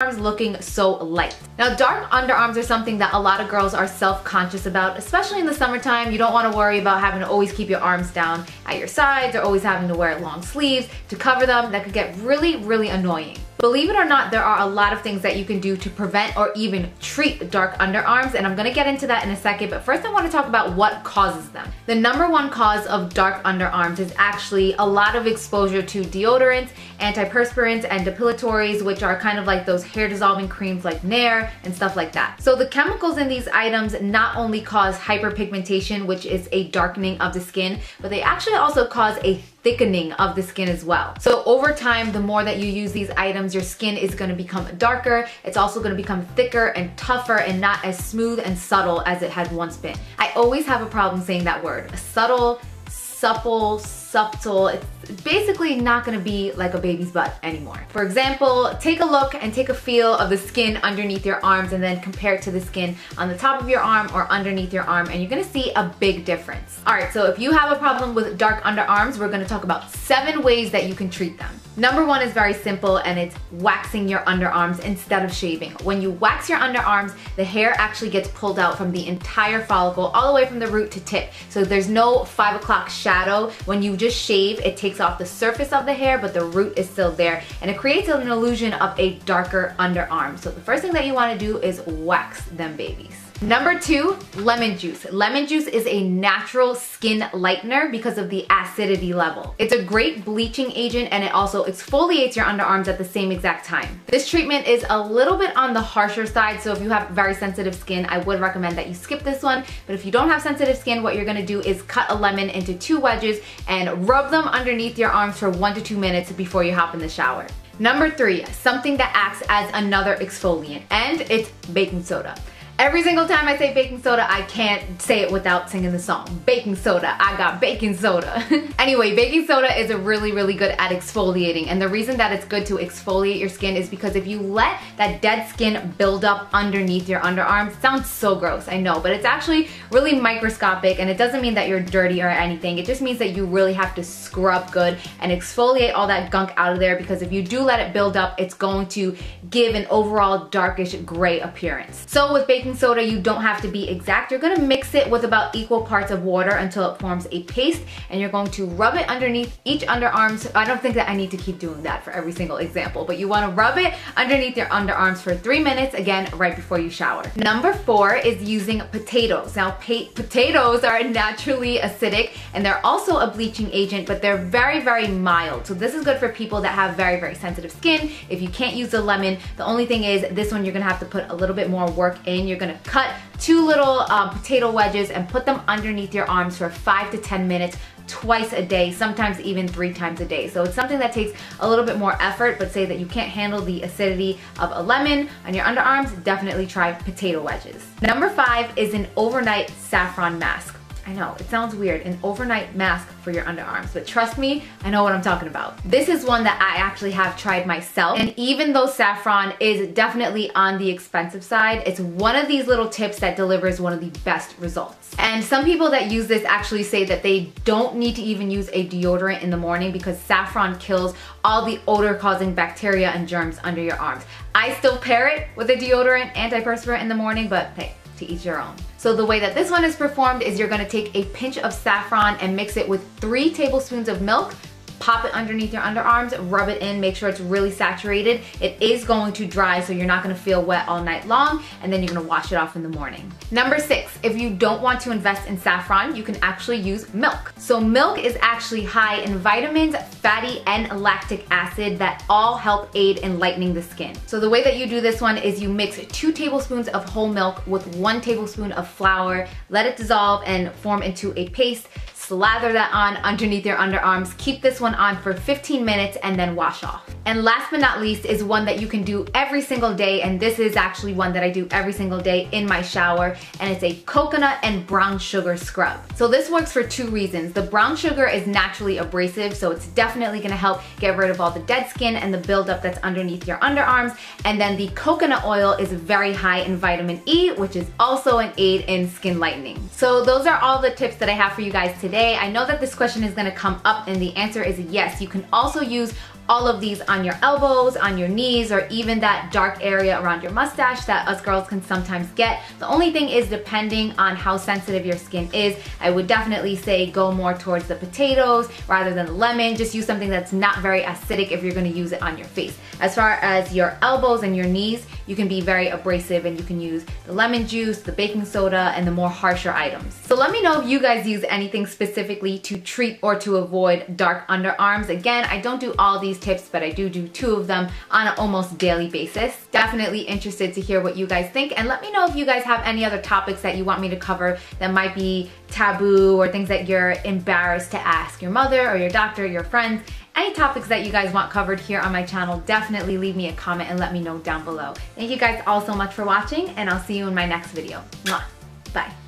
underarms looking so light. Now, dark underarms are something that a lot of girls are self-conscious about, especially in the summertime. You don't want to worry about having to always keep your arms down at your sides or always having to wear long sleeves to cover them. That could get really, really annoying. Believe it or not, there are a lot of things that you can do to prevent or even treat dark underarms, and I'm gonna get into that in a second, but first I wanna talk about what causes them. The number one cause of dark underarms is actually a lot of exposure to deodorants, antiperspirants, and depilatories, which are kind of like those hair dissolving creams like Nair and stuff like that. So the chemicals in these items not only cause hyperpigmentation, which is a darkening of the skin, but they actually also cause a thickening of the skin as well. So over time, the more that you use these items, your skin is going to become darker. It's also going to become thicker and tougher and not as smooth and subtle as it had once been. I always have a problem saying that word. Subtle, supple, subtle. It's basically not gonna be like a baby's butt anymore. For example, take a look and take a feel of the skin underneath your arms and then compare it to the skin on the top of your arm or underneath your arm, and you're gonna see a big difference. All right, so if you have a problem with dark underarms, we're gonna talk about 7 ways that you can treat them. Number 1 is very simple, and it's waxing your underarms instead of shaving. When you wax your underarms, the hair actually gets pulled out from the entire follicle, all the way from the root to tip. So there's no 5 o'clock shadow. When you just shave, it takes off the surface of the hair, but the root is still there, and it creates an illusion of a darker underarm. So the first thing that you wanna do is wax them babies. Number 2, lemon juice. Lemon juice is a natural skin lightener because of the acidity level. It's a great bleaching agent, and it also exfoliates your underarms at the same exact time. This treatment is a little bit on the harsher side, so if you have very sensitive skin, I would recommend that you skip this one. But if you don't have sensitive skin, what you're gonna do is cut a lemon into 2 wedges and rub them underneath your arms for 1 to 2 minutes before you hop in the shower. Number 3, something that acts as another exfoliant, and it's baking soda. Every single time I say baking soda, I can't say it without singing the song. Baking soda, I got baking soda. Anyway, baking soda is really, really good at exfoliating, and the reason that it's good to exfoliate your skin is because if you let that dead skin build up underneath your underarms, sounds so gross, I know, but it's actually really microscopic, and it doesn't mean that you're dirty or anything. It just means that you really have to scrub good and exfoliate all that gunk out of there, because if you do let it build up, it's going to give an overall darkish gray appearance. So with baking soda, you don't have to be exact. You're gonna mix it with about equal parts of water until it forms a paste, and you're going to rub it underneath each underarm. I don't think that I need to keep doing that for every single example, but you wanna rub it underneath your underarms for 3 minutes, again, right before you shower. Number 4 is using potatoes. Now, potatoes are naturally acidic, and they're also a bleaching agent, but they're very, very mild. So this is good for people that have very, very sensitive skin. If you can't use the lemon, the only thing is this one you're gonna have to put a little bit more work in. You're gonna cut 2 little potato wedges and put them underneath your arms for 5 to 10 minutes twice a day, sometimes even 3 times a day. So it's something that takes a little bit more effort, but say that you can't handle the acidity of a lemon on your underarms, definitely try potato wedges. Number 5 is an overnight saffron mask. I know, it sounds weird, an overnight mask for your underarms, but trust me, I know what I'm talking about. This is one that I actually have tried myself, and even though saffron is definitely on the expensive side, it's one of these little tips that delivers one of the best results. And some people that use this actually say that they don't need to even use a deodorant in the morning because saffron kills all the odor-causing bacteria and germs under your arms. I still pair it with a deodorant, antiperspirant in the morning, but hey, to each your own. So the way that this one is performed is you're gonna take a pinch of saffron and mix it with 3 tablespoons of milk, pop it underneath your underarms, rub it in, make sure it's really saturated. It is going to dry, so you're not gonna feel wet all night long, and then you're gonna wash it off in the morning. Number 6, if you don't want to invest in saffron, you can actually use milk. So milk is actually high in vitamins, fatty, and lactic acid that all help aid in lightening the skin. So the way that you do this one is you mix 2 tablespoons of whole milk with 1 tablespoon of flour, let it dissolve and form into a paste. Slather that on underneath your underarms. Keep this one on for 15 minutes and then wash off. And last but not least is one that you can do every single day, and this is actually one that I do every single day in my shower, and it's a coconut and brown sugar scrub. So this works for 2 reasons. The brown sugar is naturally abrasive, so it's definitely gonna help get rid of all the dead skin and the buildup that's underneath your underarms. And then the coconut oil is very high in vitamin E, which is also an aid in skin lightening. So those are all the tips that I have for you guys today. I know that this question is gonna come up, and the answer is yes. You can also use all of these on your elbows, on your knees, or even that dark area around your mustache that us girls can sometimes get. The only thing is, depending on how sensitive your skin is, I would definitely say go more towards the potatoes rather than the lemon. Just use something that's not very acidic if you're gonna use it on your face. As far as your elbows and your knees, you can be very abrasive and you can use the lemon juice, the baking soda, and the more harsher items. So let me know if you guys use anything specifically to treat or to avoid dark underarms. Again, I don't do all these tips, but I do 2 of them on an almost daily basis. Definitely interested to hear what you guys think, and let me know if you guys have any other topics that you want me to cover that might be taboo or things that you're embarrassed to ask your mother or your doctor, your friends. Any topics that you guys want covered here on my channel, definitely leave me a comment and let me know down below. Thank you guys all so much for watching, and I'll see you in my next video. Mwah. Bye.